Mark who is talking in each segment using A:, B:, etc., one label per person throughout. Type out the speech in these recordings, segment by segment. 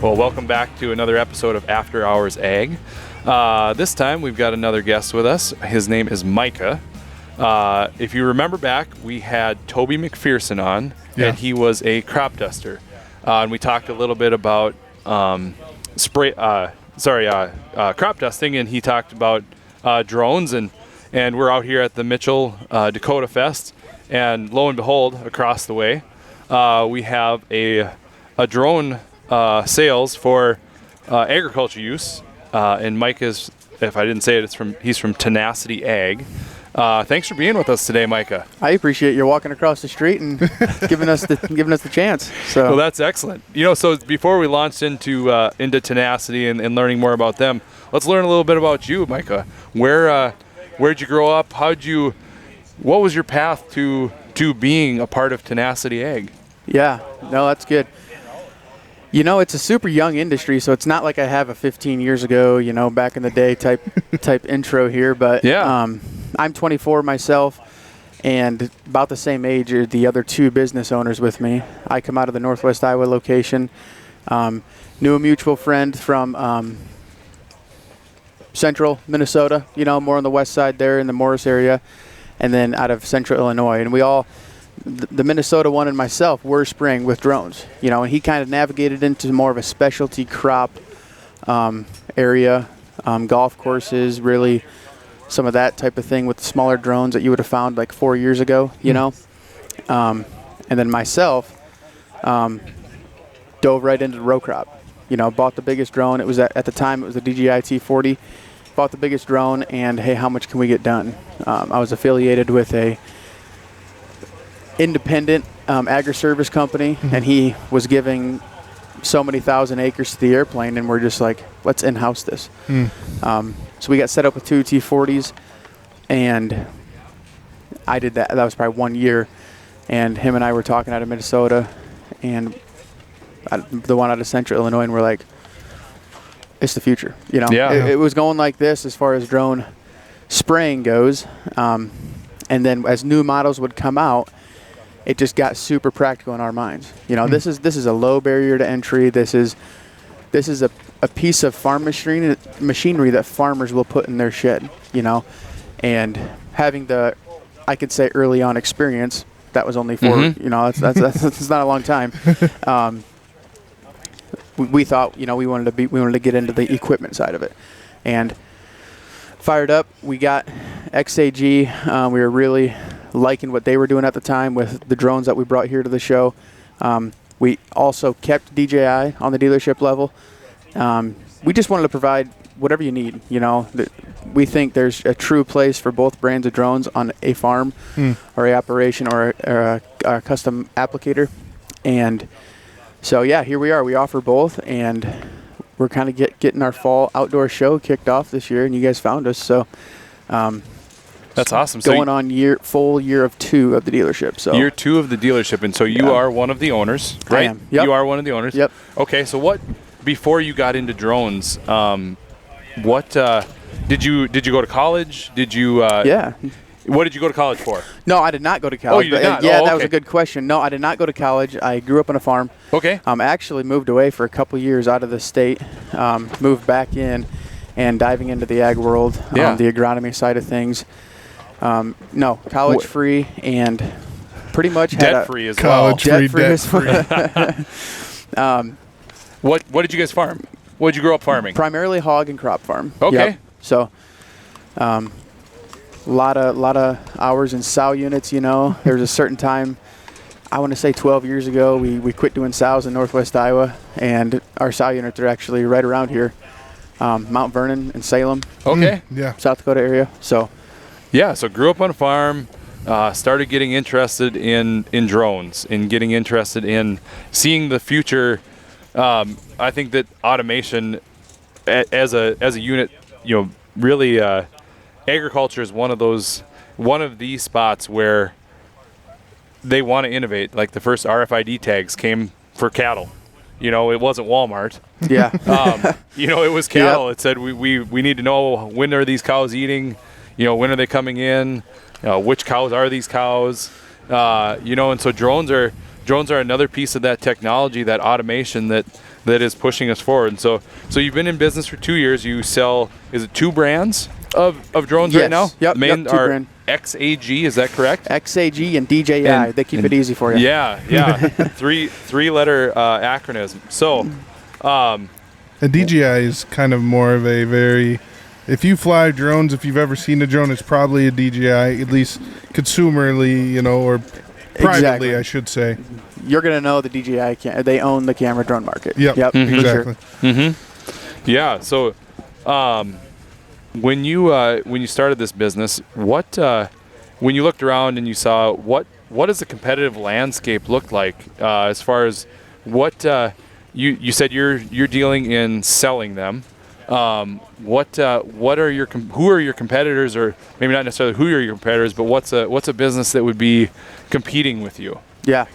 A: Well, welcome back to another episode of After Hours Ag. This time we've got another guest with us. His name is Micah. If you remember back, we had Toby McPherson on, and he was a crop duster. And we talked a little bit about crop dusting, and he talked about drones, and we're out here at the Mitchell Dakota Fest, and lo and behold, across the way, we have a drone sales for agriculture use, and Mike is, if I didn't say it, he's from Tenacity Ag. Thanks for being with us today, Micah.
B: I appreciate you walking across the street and giving us the chance. So
A: well, that's excellent. So before we launched into Tenacity and learning more about them, let's learn a little bit about you, Micah. Where'd you grow up? What was your path to being a part of Tenacity Ag?
B: Yeah, no, that's good. It's a super young industry, so it's not like I have a 15 years ago, back in the day type intro here. But I'm 24 myself, and about the same age are the other two business owners with me. I come out of the Northwest Iowa location. Knew a mutual friend from central Minnesota, more on the west side there in the Morris area, and then out of central Illinois. And we all, the Minnesota one and myself, were spraying with drones, and he kind of navigated into more of a specialty crop area, golf courses, really some of that type of thing with the smaller drones that you would have found like 4 years ago, and then myself dove right into the row crop, bought the biggest drone. It was at the time, it was a DJI T40, bought the biggest drone, and hey, how much can we get done? I was affiliated with a independent agri-service company, and he was giving so many thousand acres to the airplane, and we're just like, let's in-house this. So we got set up with two T40s, and I did that. That was probably 1 year, and him and I were talking out of Minnesota, and the one out of central Illinois, and we're like, it's the future. It was going like this as far as drone spraying goes, and then as new models would come out, it just got super practical in our minds. This is a low barrier to entry. This is a piece of farm machinery that farmers will put in their shed. And having the, I could say, early on experience, that was only for that's not a long time. We thought we wanted to get into the equipment side of it, and fired up. We got XAG. We were really liking what they were doing at the time with the drones that we brought here to the show. We also kept DJI on the dealership level. We just wanted to provide whatever you need. We think there's a true place for both brands of drones on a farm or a operation or a custom applicator. And so, here we are. We offer both, and we're kind of getting our fall outdoor show kicked off this year, and you guys found us. So
A: that's awesome.
B: Going on full year of 2 of the dealership. So
A: year 2 of the dealership, and so you are one of the owners, right?
B: I am. Yep.
A: You are one of the owners.
B: Yep.
A: Okay, so before you got into drones, what did you go to college? Did you? What did you go to college for?
B: No, I did not go to college.
A: Oh, you did not?
B: That was a good question. No, I did not go to college. I grew up on a farm.
A: Okay.
B: I actually moved away for a couple years out of the state, moved back in, and diving into the ag world, the agronomy side of things. No, college free, and pretty much
A: debt free as well.
C: Debt free.
A: What did you guys farm? What did you grow up farming?
B: Primarily hog and crop farm.
A: Okay.
B: Yep. So, lot of hours in sow units. There was a certain time, I want to say 12 years ago, we quit doing sows in Northwest Iowa, and our sow units are actually right around here, Mount Vernon and Salem.
A: Okay.
B: South Dakota area. So.
A: Yeah, so grew up on a farm, started getting interested in drones, and getting interested in seeing the future. I think that automation as a unit, really agriculture is one of these spots where they want to innovate. Like the first RFID tags came for cattle. It wasn't Walmart.
B: Yeah.
A: It was cattle. Yep. It said we need to know, when are these cows eating? When are they coming in? Which cows are these cows? And so drones are another piece of that technology, that automation that that is pushing us forward. And so you've been in business for 2 years. You sell, is it 2 brands of drones right now?
B: Yep.
A: Main
B: 2
A: are
B: brand.
A: XAG, is that correct?
B: XAG and DJI. They keep it easy for you.
A: Yeah. Three-letter acronym. So,
C: And DJI is kind of more of a very, if you fly drones, if you've ever seen a drone, it's probably a DJI, at least consumerly, or privately,
B: Exactly.
C: I should say.
B: You're going to know the DJI, they own the camera drone market.
C: Yep. Exactly.
B: Sure.
A: yeah. So, when you started this business, when you looked around and you saw what does the competitive landscape look like as far as what you said you're dealing in selling them. Who are your competitors, or maybe not necessarily who are your competitors, but what's a business that would be competing with you?
B: Yeah.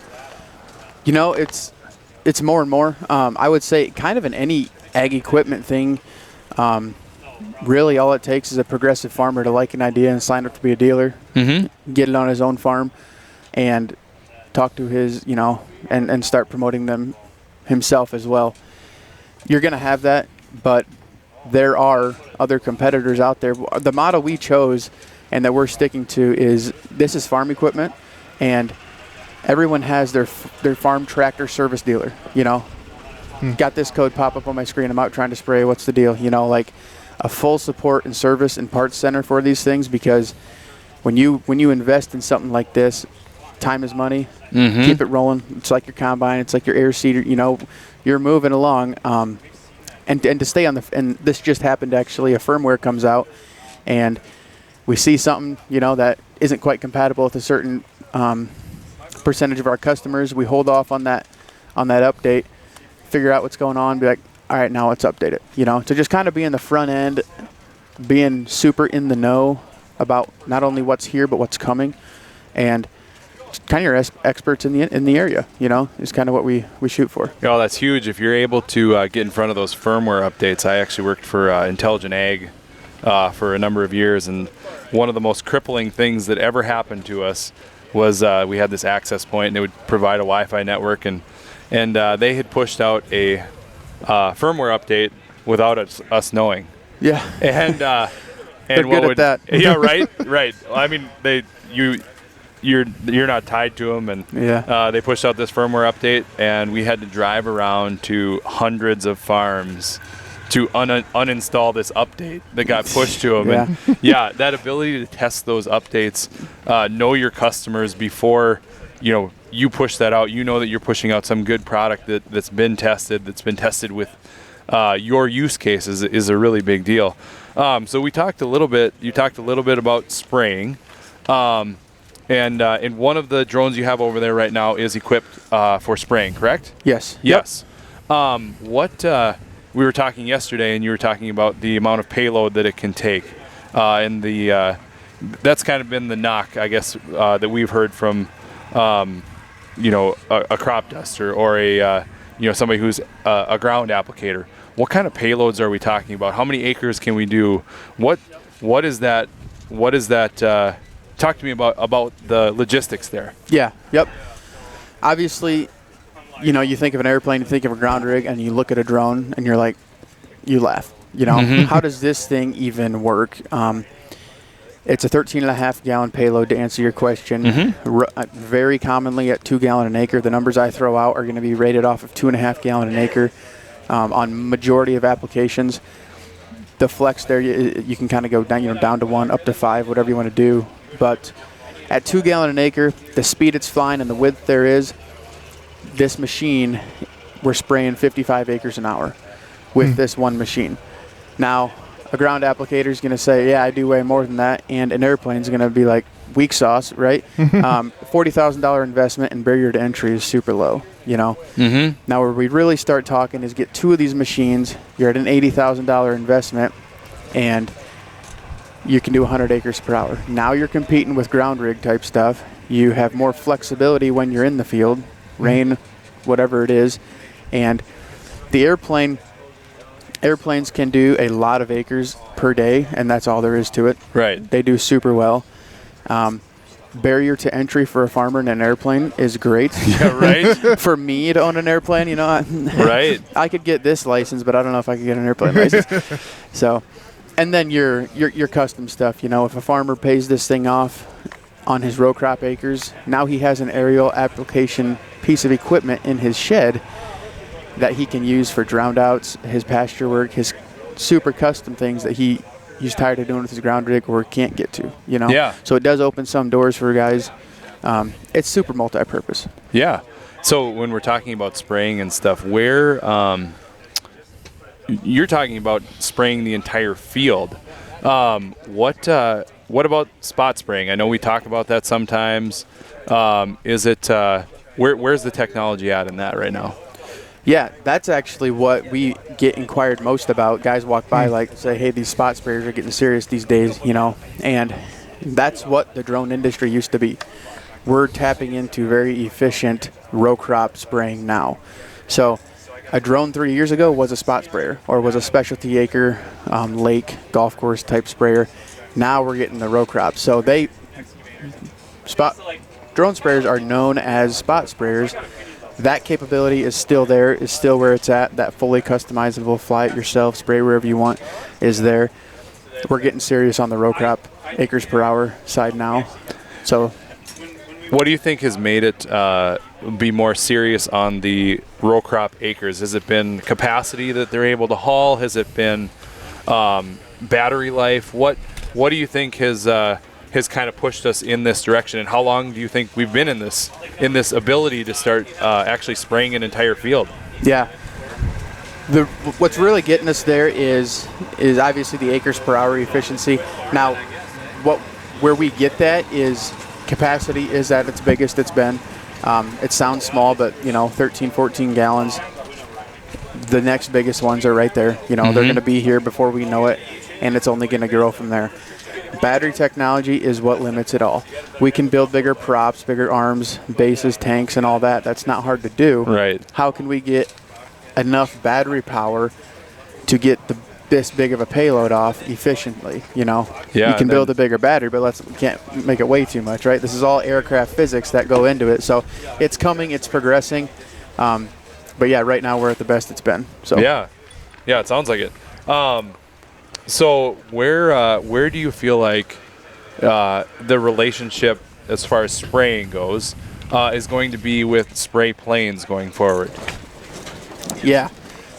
B: It's more and more. I would say kind of in any ag equipment thing, really all it takes is a progressive farmer to like an idea and sign up to be a dealer, get it on his own farm, and talk to his, and start promoting them himself as well. You're going to have that, but there are other competitors out there. The model we chose and that we're sticking to is this is farm equipment, and everyone has their farm tractor service dealer, Got this code pop up on my screen. I'm out trying to spray. What's the deal? Like a full support and service and parts center for these things, because when you invest in something like this, time is money. Keep it rolling. It's like your combine. It's like your air seeder. You're moving along. And to stay on and this just happened actually. A firmware comes out, and we see something that isn't quite compatible with a certain percentage of our customers. We hold off on that update, figure out what's going on, be like, all right, now let's update it. To just kind of be in the front end, being super in the know about not only what's here but what's coming, and kind of your experts in the area, is kind of what we shoot for.
A: Oh, that's huge. If you're able to get in front of those firmware updates. I actually worked for Intelligent Ag for a number of years, and one of the most crippling things that ever happened to us was we had this access point, and it would provide a Wi-Fi network, and they had pushed out a firmware update without us knowing.
B: Yeah.
A: And
B: They're good at that.
A: Yeah, right. I mean, you're not tied to them, and they pushed out this firmware update, and we had to drive around to hundreds of farms to uninstall this update that got pushed to them. And that ability to test those updates, know your customers before you push that out. That you're pushing out some good product that's been tested with your use cases is a really big deal. So you talked a little bit about spraying. And one of the drones you have over there right now is equipped for spraying, correct?
B: Yes.
A: Yes. We were talking yesterday, and you were talking about the amount of payload that it can take, and that's kind of been the knock, I guess, that we've heard from, a crop duster or somebody who's a ground applicator. What kind of payloads are we talking about? How many acres can we do? What is that? Talk to me about the logistics there.
B: Yeah. Yep. Obviously, you think of an airplane, you think of a ground rig, and you look at a drone, and you're like, you laugh. How does this thing even work? It's a 13.5-gallon payload, to answer your question. Very commonly at 2 gallon an acre. The numbers I throw out are going to be rated off of 2.5 gallon an acre on majority of applications. The flex there, you can kind of go down, down to 1, up to 5, whatever you want to do. But at 2 gallon an acre, the speed it's flying and the width there is, this machine, we're spraying 55 acres an hour with this one machine. Now, a ground applicator is going to say, yeah, I do way more than that, and an airplane is going to be like, weak sauce, right? $40,000 investment and barrier to entry is super low, Now, where we really start talking is get 2 of these machines, you're at an $80,000 investment, and you can do 100 acres per hour. Now you're competing with ground rig type stuff. You have more flexibility when you're in the field, rain, whatever it is, and the airplanes can do a lot of acres per day, and that's all there is to it.
A: Right.
B: They do super well. barrier to entry for a farmer in an airplane is great.
A: Yeah, right.
B: For me to own an airplane, you know,
A: Right.
B: I could get this license, but I don't know if I could get an airplane license. So, and then your custom stuff, you know, if a farmer pays this thing off on his row crop acres, now he has an aerial application piece of equipment in his shed that he can use for drowned outs, his pasture work, his super custom things that he's tired of doing with his ground rig or can't get to, you know?
A: Yeah.
B: So it does open some doors for guys. It's super multi-purpose.
A: Yeah. So when we're talking about spraying and stuff, where you're talking about spraying the entire field, what about spot spraying? I know we talk about that sometimes. Is it where's the technology at in that right now?
B: Yeah, that's actually what we get inquired most about. Guys walk by like say, hey, these spot sprayers are getting serious these days, you know, and that's what the drone industry used to be. We're tapping into very efficient row crop spraying now. So a drone 3 years ago was a spot sprayer or was a specialty acre, lake, golf course type sprayer. Now we're getting the row crop. So drone sprayers are known as spot sprayers. That capability is still there, is still where it's at. That fully customizable, fly it yourself, spray wherever you want is there. We're getting serious on the row crop acres per hour side now. So,
A: what do you think has made it be more serious on the row crop acres? Has it been capacity that they're able to haul? Has it been battery life? What do you think has kind of pushed us in this direction, and how long do you think we've been in this ability to start actually spraying an entire field?
B: Yeah. What's really getting us there is obviously the acres per hour efficiency. Now, where we get that is capacity is at its biggest it's been. It sounds small, but you know, 13, 14 gallons. The next biggest ones are right there. You know, they're going to be here before we know it, and it's only going to grow from there. Battery technology is what limits it all. We can build bigger props, bigger arms, bases, tanks, and all that. That's not hard to do.
A: Right.
B: How can we get enough battery power to get this big of a payload off efficiently? You know,
A: Yeah,
B: you can build a bigger battery, but we can't make it way too much, right? This is all aircraft physics that go into it. So it's coming, it's progressing. But yeah, right now we're at the best it's been. So
A: yeah, it sounds like it. So where do you feel like the relationship as far as spraying goes is going to be with spray planes going forward?
B: Yeah,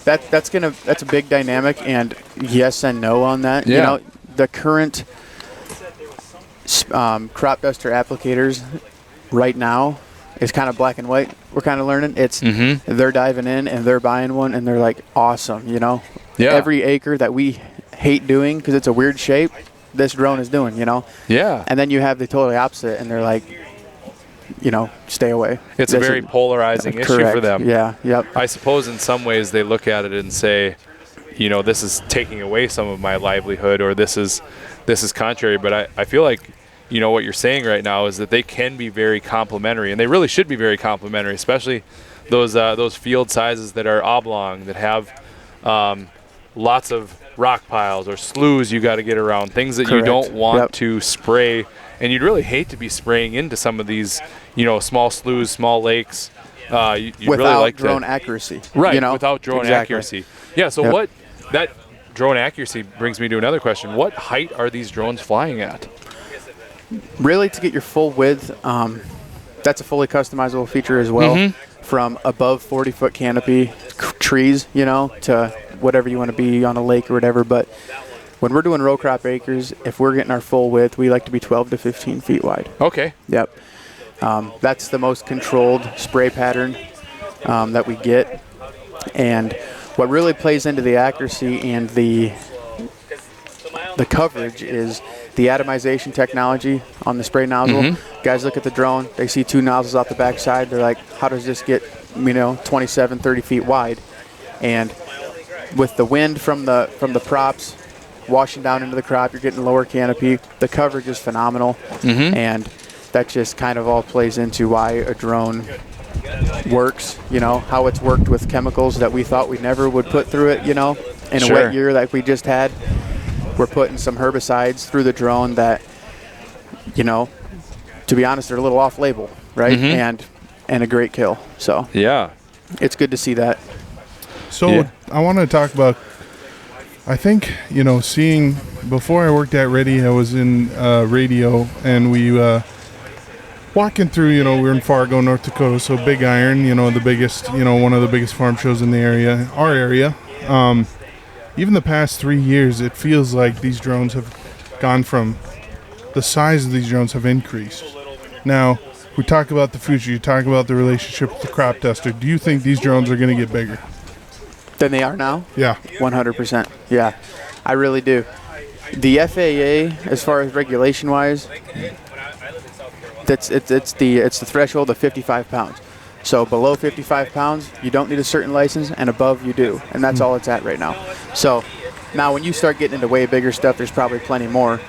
B: that's a big dynamic, and yes and no on that.
A: Yeah.
B: You know, the current crop duster applicators right now is kind of black and white. We're kind of learning. It's they're diving in and they're buying one and they're like, awesome. You know, every acre that we hate doing because it's a weird shape, this drone is doing, you know.
A: Yeah.
B: And then you have the totally opposite, and they're like, you know, stay away.
A: It's a very polarizing issue for them.
B: Yeah. Yep.
A: I suppose in some ways they look at it and say, you know, this is taking away some of my livelihood, or this is contrary. But I feel like, you know, what you're saying right now is that they can be very complementary, and they really should be very complementary, especially those field sizes that are oblong, that have lots of rock piles or sloughs you got to get around, things that you don't want to spray, and you'd really hate to be spraying into some of these, you know, small sloughs, small lakes. You'd
B: without
A: really like
B: drone accuracy,
A: right?
B: You know?
A: Without drone accuracy. Yeah. So what that drone accuracy brings me to another question: what height are these drones flying at?
B: Really, to get your full width, that's a fully customizable feature as well. From above 40-foot canopy trees, you know, to whatever you want to be on a lake or whatever. But when we're doing row crop acres, if we're getting our full width, we like to be 12 to 15 feet wide.
A: Okay.
B: Yep. That's the most controlled spray pattern that we get. And what really plays into the accuracy and the coverage is the atomization technology on the spray nozzle. Guys look at the drone, they see two nozzles off the back side, they're like, how does this get, you know, 27, 30 feet wide? And with the wind from the props washing down into the crop, you're getting lower canopy. The coverage is phenomenal. And that just kind of all plays into why a drone works, you know, how it's worked with chemicals that we thought we never would put through it, you know, in a wet year like we just had. We're putting some herbicides through the drone that, you know, to be honest, they're a little off-label, right? And a great kill. So
A: Yeah.
B: it's good to see that.
C: So I want to talk about, I think, seeing, before I worked at Ready, I was in radio, and we walking through, we were in Fargo, North Dakota, so Big Iron, the biggest, one of the biggest farm shows in the area, our area. Even the past 3 years, it feels like these drones have gone from, the size of these drones have increased. Now, we talk about the future, you talk about the relationship with the crop duster. Do you think these drones are going to get bigger?
B: Than they are now?
C: Yeah.
B: 100%. Yeah, I really do. The FAA, as far as regulation-wise, it's the threshold of 55 pounds. So below 55 pounds, you don't need a certain license, and above you do, and that's all it's at right now. So now when you start getting into way bigger stuff, there's probably plenty more.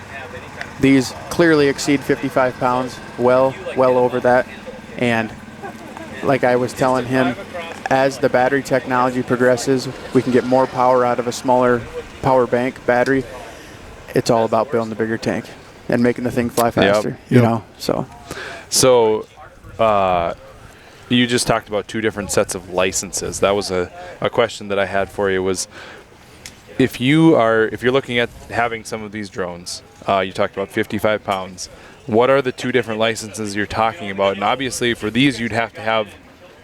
B: These clearly exceed 55 pounds, well over that. And like I was telling him, as the battery technology progresses, we can get more power out of a smaller power bank battery. It's all about building the bigger tank and making the thing fly faster, you know.
A: So you just talked about 2 different sets of licenses. That was a question that I had for you, was if you're looking at having some of these drones, you talked about 55 pounds. What are the 2 different licenses you're talking about? And obviously for these, you'd have to have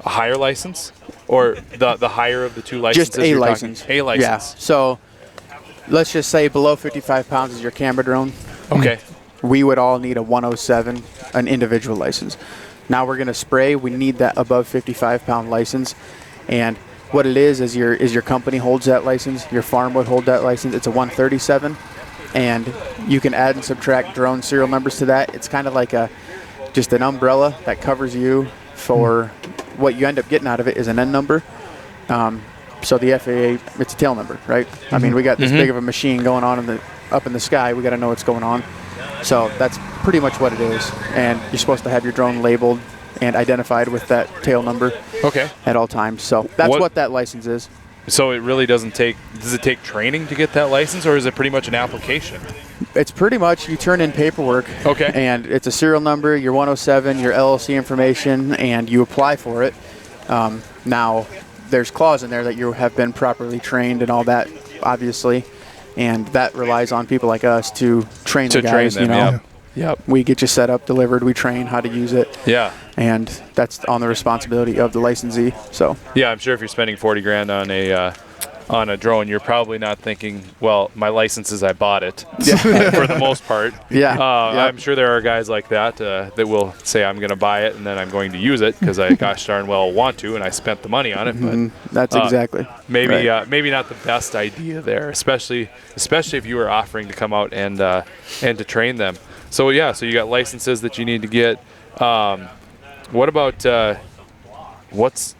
A: a higher license, or the higher of the 2 licenses?
B: Just a license.
A: A license.
B: Yeah. So let's just say below 55 pounds is your camera drone.
A: Okay.
B: We would all need a 107, an individual license. Now we're going to spray. We need that above 55 pound license. And what it is your company holds that license. Your farm would hold that license. It's a 137. And you can add and subtract drone serial numbers to that. It's kind of like just an umbrella that covers you for what you end up getting out of it is an N number. So the FAA, it's a tail number, right? I mean, we got this big of a machine going on up in the sky. We got to know what's going on. So that's pretty much what it is. And you're supposed to have your drone labeled and identified with that tail number at all times. So that's what that license is.
A: So it really does it take training to get that license, or is it pretty much an application?
B: It's pretty much you turn in paperwork.
A: Okay.
B: And it's a serial number, your 107, your LLC information, and you apply for it. Now, there's clause in there that you have been properly trained and all that, obviously. And that relies on people like us to train the guys,
A: train them,
B: Yep. We get you set up, delivered, we train how to use it.
A: Yeah.
B: And that's on the responsibility of the licensee. So.
A: Yeah, I'm sure if you're spending $40,000 on a drone, you're probably not thinking, well, my license is I bought it for the most part.
B: Yeah.
A: I'm sure there are guys like that that will say, I'm going to buy it and then I'm going to use it because I gosh darn well want to, and I spent the money on it. But
B: that's exactly.
A: Maybe not the best idea there, especially if you were offering to come out and to train them. So so you got licenses that you need to get. What about what's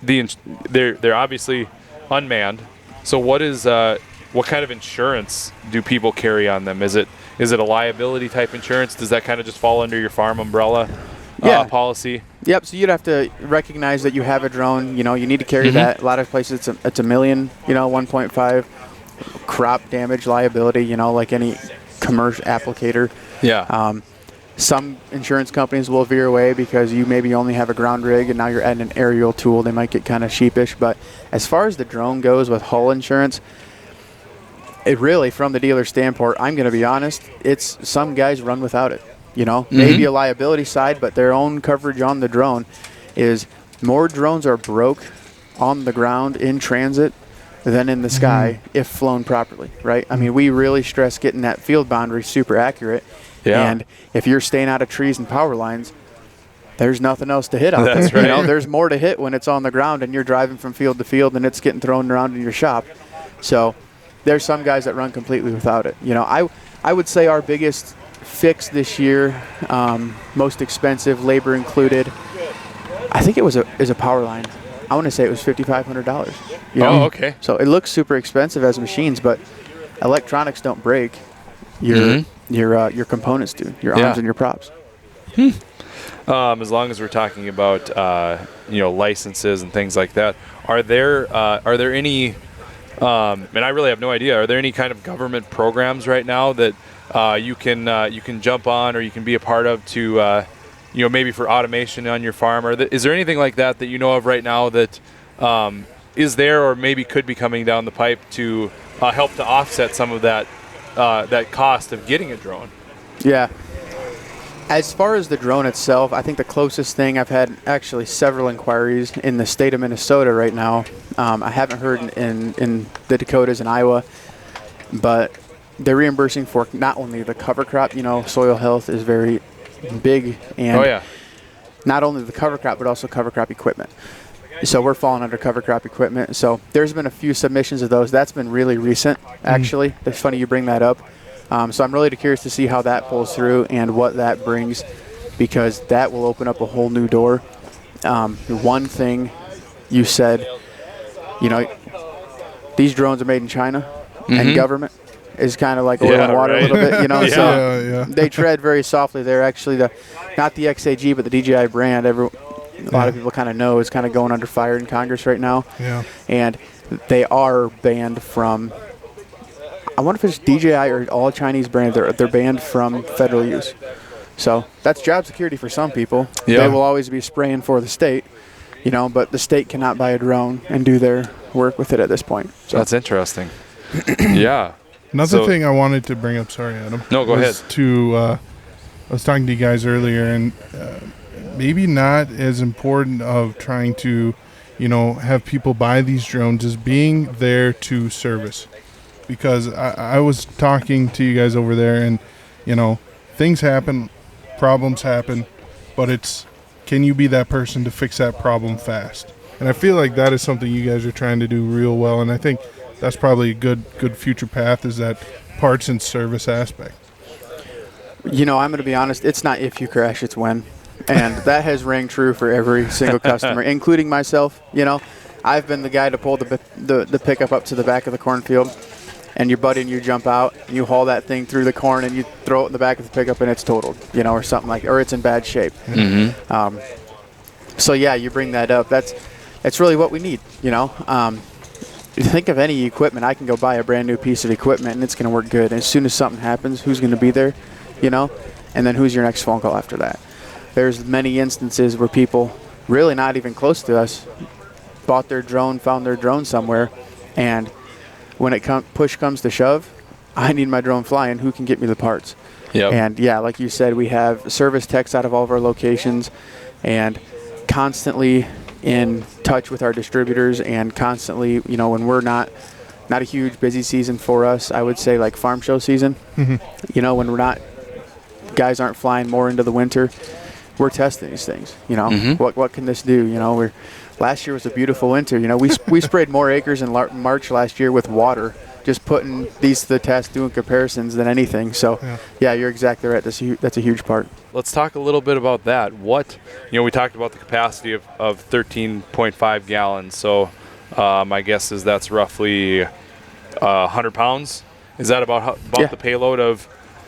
A: they're obviously unmanned. So what kind of insurance do people carry on them? Is it a liability type insurance? Does that kind of just fall under your farm umbrella policy?
B: Yep. So you'd have to recognize that you have a drone. You need to carry that. A lot of places it's $1 million. 1.5 crop damage liability. Like any commercial applicator.
A: Yeah.
B: Some insurance companies will veer away because you maybe only have a ground rig and now you're adding an aerial tool. They might get kind of sheepish. But as far as the drone goes with hull insurance, it really, from the dealer standpoint, I'm going to be honest, it's some guys run without it. Maybe a liability side, but their own coverage on the drone is more drones are broke on the ground in transit than in the sky if flown properly, right? I mean, we really stress getting that field boundary super accurate. Yeah. And if you're staying out of trees and power lines, there's nothing else to hit out there.
A: That's right.
B: There's more to hit when it's on the ground and you're driving from field to field and it's getting thrown around in your shop. So there's some guys that run completely without it. I would say our biggest fix this year, most expensive, labor included, I think it was a power line. I want to say it was $5,500.
A: Oh, okay.
B: So it looks super expensive as machines, but electronics don't break. Your components do, your arms and your props.
A: As long as we're talking about licenses and things like that, are there any? And I really have no idea. Are there any kind of government programs right now that you can jump on or you can be a part of to maybe for automation on your farm? Or is there anything like that you know of right now that is there or maybe could be coming down the pipe to help to offset some of that cost of getting a drone?
B: Yeah. As far as the drone itself, I think the closest thing, I've had actually several inquiries in the state of Minnesota right now. I haven't heard in the Dakotas and Iowa, but they're reimbursing for not only the cover crop, soil health is very big, and not only the cover crop, but also cover crop equipment. So we're falling under cover crop equipment. So there's been a few submissions of those. That's been really recent, actually. It's funny you bring that up. So I'm really curious to see how that pulls through and what that brings, because that will open up a whole new door. One thing you said, these drones are made in China, and government is kind of like oil and water a little bit, so they tread very softly. They're actually not the XAG, but the DJI brand. A lot of people kind of know is kind of going under fire in Congress right now. Yeah. And they are banned from, I wonder if it's DJI or all Chinese brands. They're banned from federal use. So that's job security for some people. Yeah. They will always be spraying for the state, but the state cannot buy a drone and do their work with it at this point. So
A: that's interesting. Yeah.
C: Another thing I wanted to bring up, sorry, Adam.
A: No, go ahead.
C: I was talking to you guys earlier, and maybe not as important of trying to, have people buy these drones as being there to service. Because I was talking to you guys over there, and, things happen, problems happen, but it's, can you be that person to fix that problem fast? And I feel like that is something you guys are trying to do real well, and I think that's probably a good future path, is that parts and service aspect.
B: I'm going to be honest, it's not if you crash, it's when. And that has rang true for every single customer, including myself. I've been the guy to pull the pickup up to the back of the cornfield, and your buddy and you jump out, and you haul that thing through the corn, and you throw it in the back of the pickup, and it's totaled, or something like, or it's in bad shape. Mm-hmm. So yeah, you bring that up. That's really what we need. If you think of any equipment, I can go buy a brand new piece of equipment, and it's going to work good. And as soon as something happens, who's going to be there, and then who's your next phone call after that? There's many instances where people, really not even close to us, bought their drone, found their drone somewhere, and when push comes to shove, I need my drone flying. Who can get me the parts? Yep. And yeah, like you said, we have service techs out of all of our locations, and constantly in touch with our distributors, and constantly, when we're not a huge busy season for us, I would say like farm show season, when guys aren't flying more into the winter, we're testing these things. What can this do? Last year was a beautiful winter. We sprayed more acres in March last year with water, just putting these to the test, doing comparisons than anything. So yeah, you're exactly right. That's a huge part.
A: Let's talk a little bit about that. We talked about the capacity of 13.5 gallons. So my guess is that's roughly 100 pounds. Is that about the payload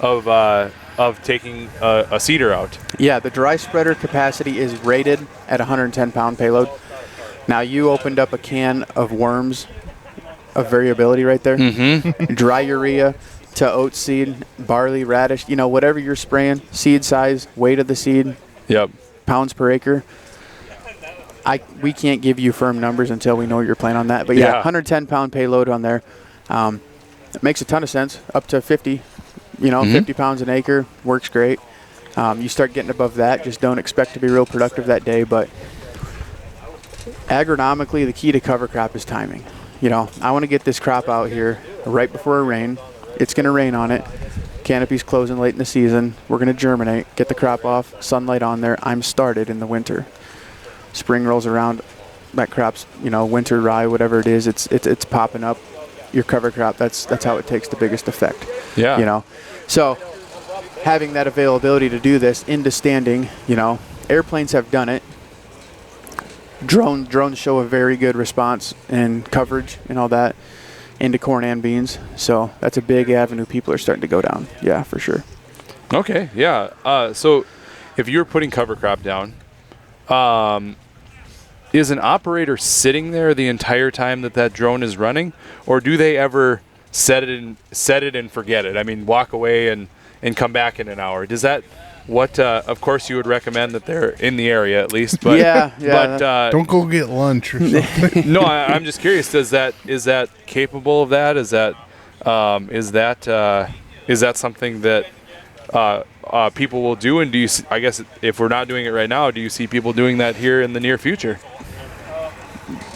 A: of taking a seeder out? Yeah,
B: the dry spreader capacity is rated at 110 pound payload. Now you opened up a can of worms of variability right there. Mm-hmm. Dry urea to oat seed, barley, radish, whatever you're spraying, seed size, weight of the seed, pounds per acre. We can't give you firm numbers until we know what you're planning on that. But 110 pound payload on there. It makes a ton of sense. Up to 50, 50 pounds an acre works great. You start getting above that, just don't expect to be real productive that day. But agronomically, the key to cover crop is timing. I want to get this crop out here right before a rain. It's going to rain on it. Canopy's closing late in the season. We're going to germinate, get the crop off, sunlight on there. I'm started in the winter. Spring rolls around, that crop's, winter rye, whatever it is, it's popping up. Your cover crop, that's how it takes the biggest effect. Yeah. So having that availability to do this into standing, airplanes have done it. Drones show a very good response and coverage and all that into corn and beans. So that's a big avenue people are starting to go down. Yeah, for sure.
A: Okay, yeah. So if you're putting cover crop down, is an operator sitting there the entire time that drone is running, or do they ever set it and forget it. I mean, walk away and come back in an hour. Does that of course you would recommend that they're in the area at least, but
B: yeah.
C: Don't go get lunch or something.
A: No, I'm just curious. Is that capable of that? Is that something that people will do? And do you? I guess if we're not doing it right now, do you see people doing that here in the near future?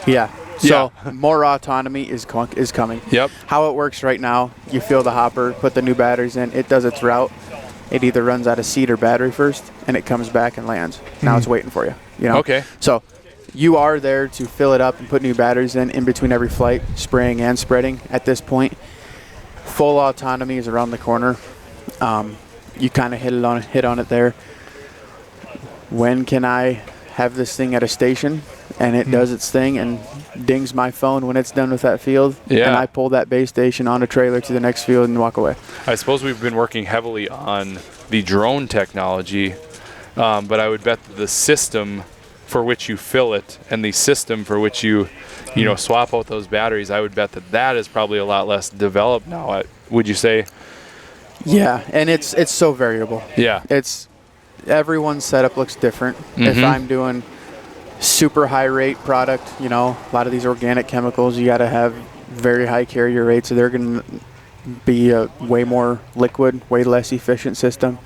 B: Yeah. So more autonomy is coming.
A: Yep.
B: How it works right now, you fill the hopper, put the new batteries in, it does its route. It either runs out of seed or battery first, and it comes back and lands. Now it's waiting for you. You know.
A: Okay.
B: So you are there to fill it up and put new batteries in between every flight, spraying and spreading. At this point, full autonomy is around the corner. You kind of hit on it there. When can I have this thing at a station and it does its thing and dings my phone when it's done with that field, and I pull that base station on a trailer to the next field and walk away?
A: I suppose we've been working heavily on the drone technology, but I would bet the system for which you fill it and the system for which you swap out those batteries, I would bet that is probably a lot less developed now. Would you say?
B: Yeah, and it's so variable.
A: Yeah.
B: Everyone's setup looks different. If I'm doing super high rate product, a lot of these organic chemicals, you got to have very high carrier rates, so they're going to be a way more liquid, way less efficient system.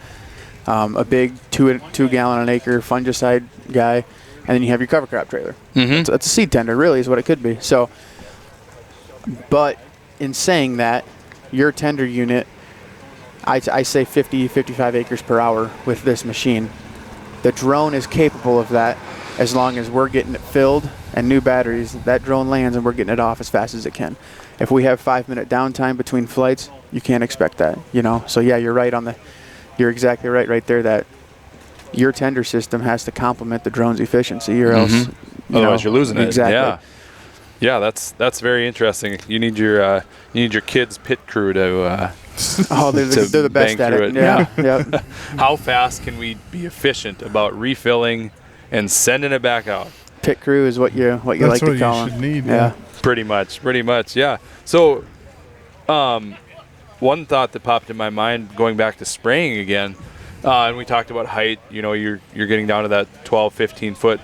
B: A big 2 gallon an acre fungicide guy, and then you have your cover crop trailer. It's a seed tender, really, is what it could be. So, but in saying that, your tender unit, I say 50, 55 acres per hour with this machine. The drone is capable of that as long as we're getting it filled and new batteries. That drone lands and we're getting it off as fast as it can. If we have 5-minute downtime between flights, you can't expect that, So yeah, you're exactly right there that your tender system has to complement the drone's efficiency or else,
A: otherwise you're losing it.
B: Exactly.
A: Yeah, that's very interesting. You need your kids' pit crew to
B: they're the best at it. Yeah.
A: How fast can we be efficient about refilling and sending it back out?
B: Pit crew is what you like to call them.
C: That's what you should need. Yeah.
A: Pretty much. Yeah. So, one thought that popped in my mind going back to spraying again, and we talked about height. You're getting down to that 12, 15 foot.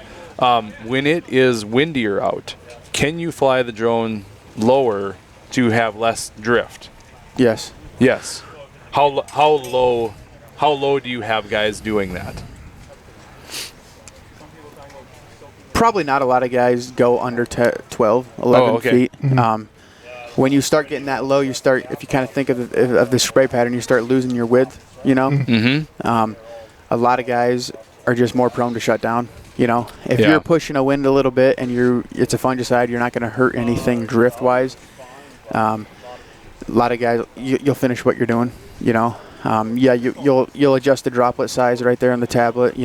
A: When it is windier out, can you fly the drone lower to have less drift?
B: Yes.
A: How low do you have guys doing that?
B: Probably not a lot of guys go under 12, 11 feet. When you start getting that low, if you kind of think of the spray pattern, you start losing your width, A lot of guys are just more prone to shut down. If you're pushing a wind a little bit and it's a fungicide, you're not going to hurt anything drift-wise. A lot of guys, you'll finish what you're doing. You'll adjust the droplet size right there on the tablet.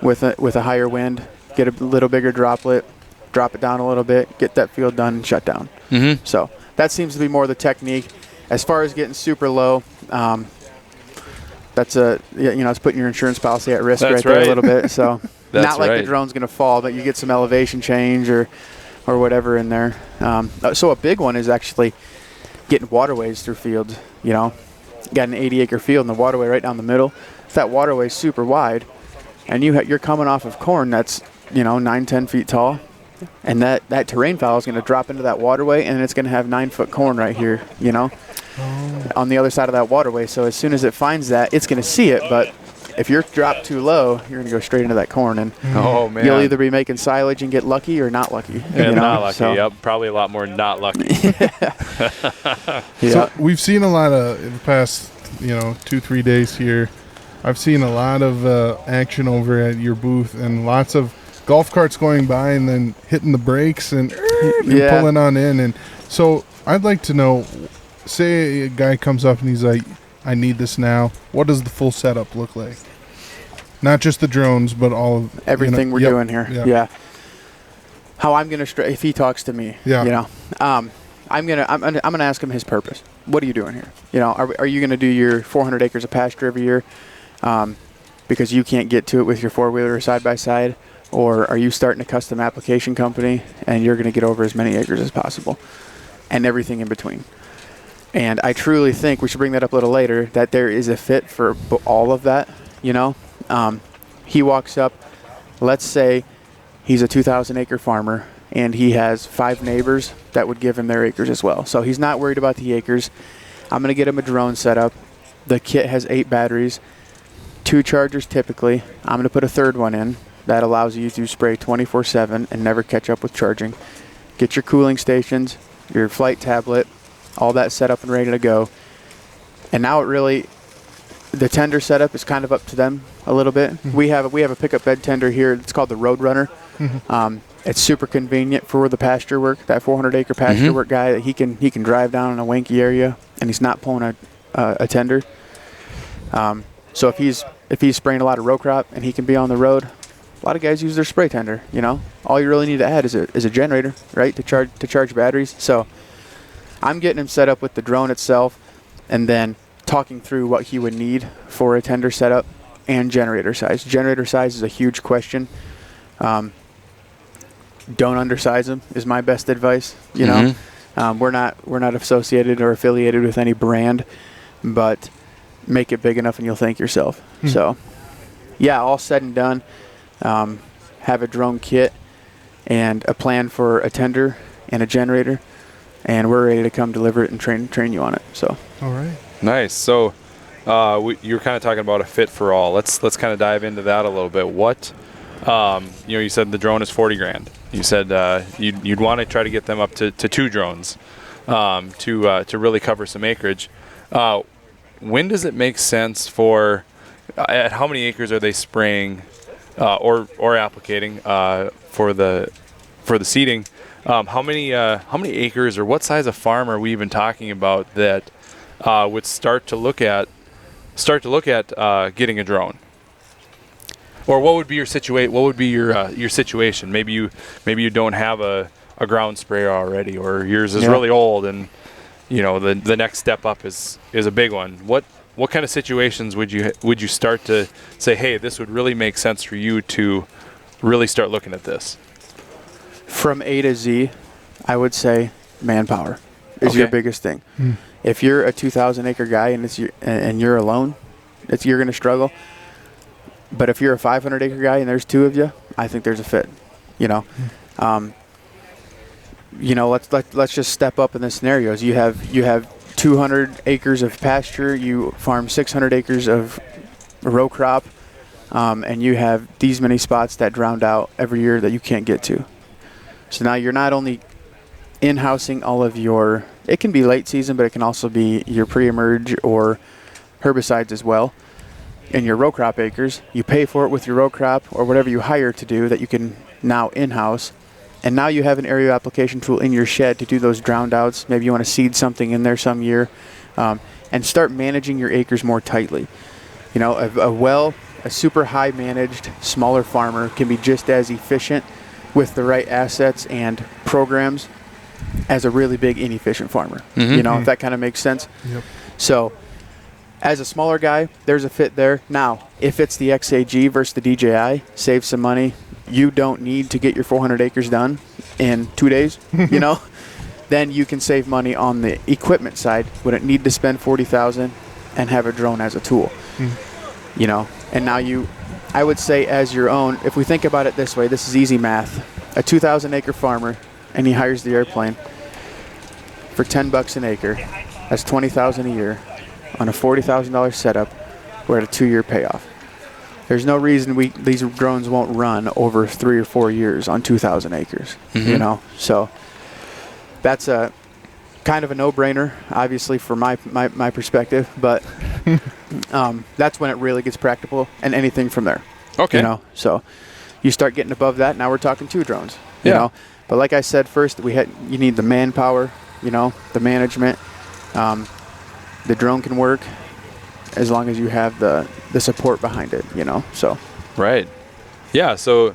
B: With a higher wind, get a little bigger droplet, drop it down a little bit, get that field done, and shut down. So that seems to be more the technique. As far as getting super low, that's it's putting your insurance policy at risk there a little bit. So not like the drone's going to fall, but you get some elevation change or whatever in there. So a big one is actually getting waterways through fields. Got an 80-acre field and the waterway right down the middle. If that waterway's super wide, and you're coming off of corn that's 9-10 feet tall, and that terrain foul is going to drop into that waterway, and it's going to have 9-foot corn right here, on the other side of that waterway. So as soon as it finds that, it's going to see it, but if you're dropped too low, you're going to go straight into that corn, and you'll either be making silage and get lucky or not lucky.
A: Not lucky. So. Yep, probably a lot more not lucky.
C: So we've seen a lot of in the past, 2-3 days here. I've seen a lot of action over at your booth, and lots of golf carts going by and then hitting the brakes and pulling on in. And so I'd like to know, say a guy comes up and he's like, I need this now. What does the full setup look like? Not just the drones, but all of
B: everything we're doing here. Yeah. How I'm gonna if he talks to me, I'm gonna ask him his purpose. What are you doing here? Are you gonna do your 400 acres of pasture every year because you can't get to it with your 4-wheeler or side by side, or are you starting a custom application company and you're gonna get over as many acres as possible, and everything in between? And I truly think, we should bring that up a little later, that there is a fit for all of that, you know. He walks up, let's say he's a 2,000 acre farmer, and he has 5 neighbors that would give him their acres as well. So he's not worried about the acres. I'm going to get him a drone set up. The kit has 8 batteries, 2 chargers typically. I'm going to put a third one in that allows you to spray 24/7 and never catch up with charging. Get your cooling stations, your flight tablet, all that set up and ready to go. And now the tender setup is kind of up to them a little bit. We have a pickup bed tender here. It's called the Roadrunner. It's super convenient for the pasture work. That 400 acre pasture work guy, that he can drive down in a wanky area, and he's not pulling a tender. So if he's spraying a lot of row crop and he can be on the road, a lot of guys use their spray tender. You know, all you really need to add is a generator, right, to charge batteries. So I'm getting him set up with the drone itself, and then talking through what he would need for a tender setup and generator size. Generator size is a huge question. Don't undersize them is my best advice. You know, we're not associated or affiliated with any brand, but make it big enough and you'll thank yourself. So, yeah, all said and done, have a drone kit and a plan for a tender and a generator, and we're ready to come deliver it and train you on it. So,
C: all right.
A: Nice. So you were kind of talking about a fit for all. Let's kind of dive into that a little bit. What, you said the drone is $40,000. You said you'd want to try to get them up to 2 drones to really cover some acreage. When does it make sense for, at how many acres are they spraying or applicating for the seeding? How many acres, or what size of farm are we even talking about that would start to look at getting a drone? Or what would be your situation? Maybe you don't have a ground sprayer already, or yours is really old, and the next step up is a big one. What kind of situations would you start to say, hey, this would really make sense for you to really start looking at this?
B: From A to Z, I would say manpower is your biggest thing. If you're a 2,000 acre guy and you're alone, you're going to struggle. But if you're a 500 acre guy and there's 2 of you, I think there's a fit. Let's just step up in the scenarios. You have 200 acres of pasture. You farm 600 acres of row crop, and you have these many spots that drowned out every year that you can't get to. So now you're not only in-housing all of your, it can be late season, but it can also be your pre-emerge or herbicides as well. In your row crop acres, you pay for it with your row crop or whatever you hire to do that you can now in-house. And now you have an aerial application tool in your shed to do those drowned outs. Maybe you want to seed something in there some year, and start managing your acres more tightly. A super high managed, smaller farmer can be just as efficient with the right assets and programs as a really big inefficient farmer. If that kind of makes sense.
C: Yep.
B: So as a smaller guy, there's a fit there. Now, if it's the XAG versus the DJI, save some money. You don't need to get your 400 acres done in 2 days, then you can save money on the equipment side. Wouldn't need to spend $40,000 and have a drone as a tool, and now I would say as your own, if we think about it this way, this is easy math. A 2,000 acre farmer, and he hires the airplane for $10 an acre. That's $20,000 a year on a $40,000 setup. We're at a 2-year payoff. There's no reason these drones won't run over 3 or 4 years on 2,000 acres. So that's a kind of a no-brainer, obviously, from my perspective, but that's when it really gets practical, and anything from there.
A: Okay.
B: So you start getting above that. Now we're talking 2 drones.
A: Yeah.
B: But like I said, first you need the manpower, the management. The drone can work as long as you have the support behind it, so.
A: Right. Yeah. So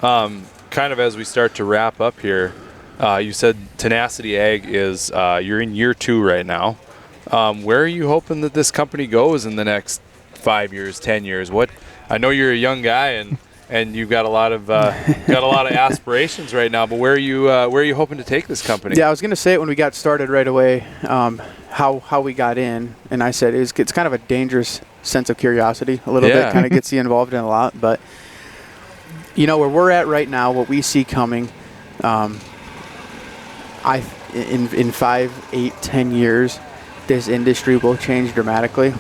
A: kind of as we start to wrap up here, you said Tenacity Ag is, you're in year 2 right now. Where are you hoping that this company goes in the next 5 years, 10 years? I know you're a young guy, and and you've got a lot of aspirations right now. But where are you hoping to take this company?
B: Yeah, I was going to say it when we got started right away. How we got in, and I said it's kind of a dangerous sense of curiosity a little bit. Kind of gets you involved in a lot, but where we're at right now, what we see coming, in 5, 8, 10 years, this industry will change dramatically,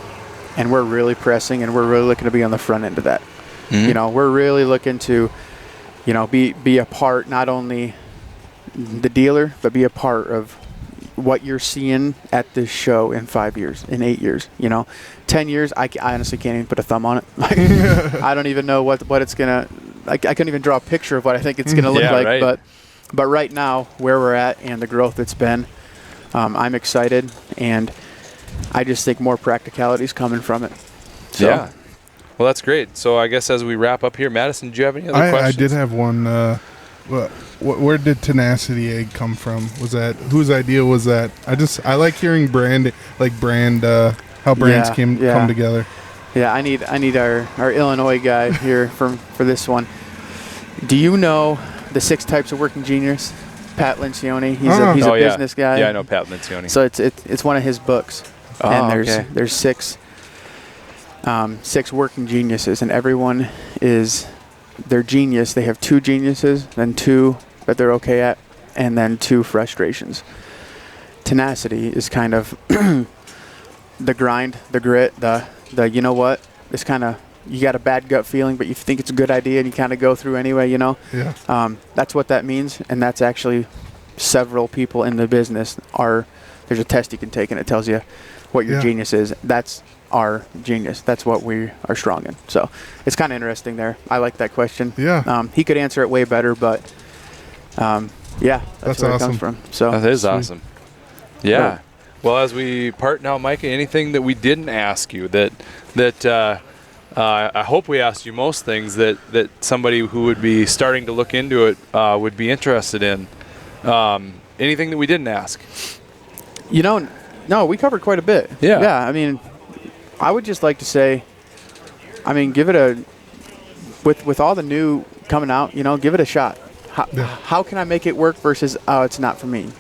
B: and we're really pressing, and we're really looking to be on the front end of that. We're really looking to, be a part, not only the dealer, but be a part of what you're seeing at this show in 5 years, in 8 years, 10 years. I honestly can't even put a thumb on it. I don't even know what it's gonna. I couldn't even draw a picture of what I think it's gonna look like.
A: Right.
B: But right now, where we're at and the growth it's been, I'm excited, and I just think more practicality is coming from it. So.
A: Yeah. Well, that's great. So I guess as we wrap up here, Madison, do you have any other questions?
C: I did have one. Where did Tenacity Egg come from? Whose idea was that? I like hearing how brands come together.
B: Yeah, I need our Illinois guy here for this one. Do you know the 6 types of working genius? Pat Lencioni. He's a business guy.
A: Yeah, I know Pat Lencioni.
B: So it's one of his books, and there's 6 working geniuses, and everyone is their genius. They have 2 geniuses, then 2 that they're okay at, and then 2 frustrations. Tenacity is kind of the grind, the grit, the it's kind of, you got a bad gut feeling, but you think it's a good idea, and you kind of go through anyway.
C: Yeah.
B: That's what that means, and that's actually several people in the business there's a test you can take, and it tells you what your genius is. That's our genius. That's what we are strong in. So it's kind of interesting there. I like that question.
C: Yeah.
B: He could answer it way better, but that's where
C: awesome.
B: it comes from. So
A: that is awesome. Yeah. Well, as we part now, Micah, anything that we didn't ask you that I hope we asked you most things that somebody who would be starting to look into it would be interested in. Anything that we didn't ask?
B: No, we covered quite a bit.
A: Yeah.
B: Yeah. I mean, I would just like to say, give it with all the new coming out, give it a shot. How can I make it work versus, it's not for me,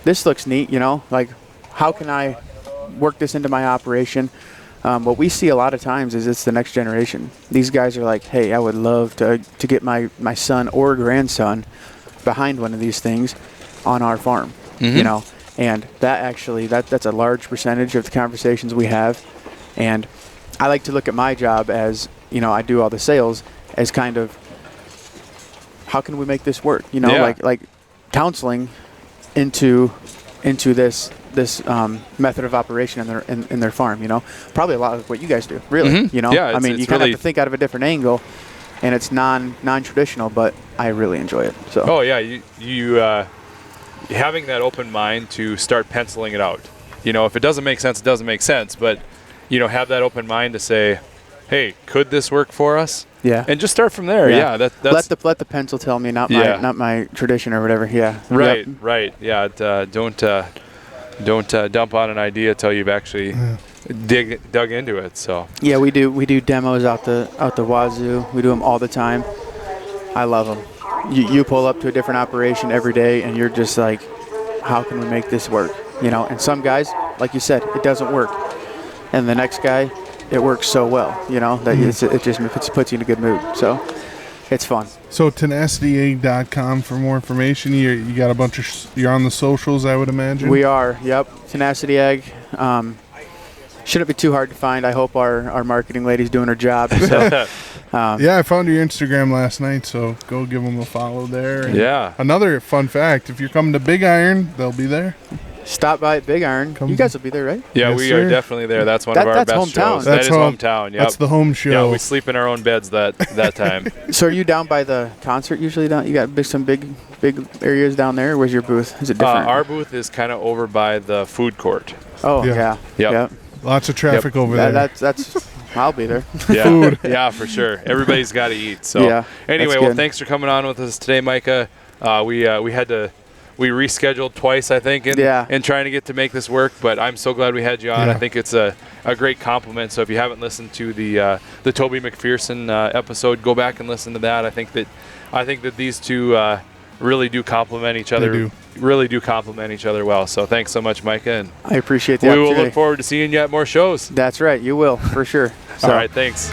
B: this looks neat, how can I work this into my operation? What we see a lot of times is it's the next generation. These guys are like, hey, I would love to get my son or grandson behind one of these things on our farm, and that actually, that's a large percentage of the conversations we have. And I like to look at my job as, I do all the sales, as kind of, how can we make this work? Like counseling into this method of operation in their farm. Probably a lot of what you guys do, really.
A: Yeah,
B: you kind of have to think out of a different angle, and it's non-traditional, but I really enjoy it. So.
A: Oh yeah, you having that open mind to start penciling it out. If it doesn't make sense, it doesn't make sense. But have that open mind to say, hey, could this work for us?
B: Yeah.
A: And just start from there. Yeah. That's
B: let the pencil tell me, not my tradition or whatever. Yeah.
A: Right. Yep. Right. Yeah. Don't dump on an idea till you've actually dug into it. So.
B: Yeah, we do demos out the wazoo. We do them all the time. I love them. You pull up to a different operation every day, and you're just like, how can we make this work? And some guys, like you said, it doesn't work, and the next guy, it works so well. That it just puts you in a good mood. So it's fun.
C: So tenacityegg.com for more information. You got a bunch of you're on the socials, I would imagine.
B: We are. Yep. Tenacity Egg. Shouldn't be too hard to find. I hope our marketing lady's doing her job. So.
C: Yeah, I found your Instagram last night, so go give them a follow there. And another fun fact, if you're coming to Big Iron, they'll be there.
B: Stop by at Big Iron. You guys will be there, right?
A: Yeah,
C: yes,
A: we
C: sir.
A: are definitely there. That's one of our best
B: hometown.
A: shows.
C: That's
A: that is hometown. Yep.
C: That's the home show.
A: Yeah, we sleep in our own beds that time.
B: So are you down by the concert usually? You got some big areas down there? Where's your booth? Is it different?
A: Our booth is kind of over by the food court.
B: Oh,
C: yeah.
A: Yep.
C: Lots of traffic over there.
B: That's I'll be there.
A: Yeah.
C: Food.
A: Yeah, for sure. Everybody's got to eat. So anyway, well, thanks for coming on with us today, Micah. We had to rescheduled twice, I think, in trying to get to make this work. But I'm so glad we had you on. I think it's a great compliment. So if you haven't listened to the Toby McPherson episode, go back and listen to that. I think that these two really do complement each other.
C: They do.
A: Really do complement each other well. So thanks so much, Micah. And
B: I appreciate the opportunity.
A: We will look forward to seeing you at more shows.
B: That's right. You will, for sure. So.
A: All right. Thanks.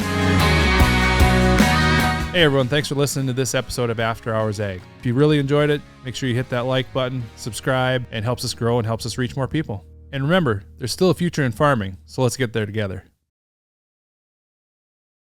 A: Hey, everyone. Thanks for listening to this episode of After Hours Ag. If you really enjoyed it, make sure you hit that like button, subscribe, and helps us grow and helps us reach more people. And remember, there's still a future in farming, so let's get there together.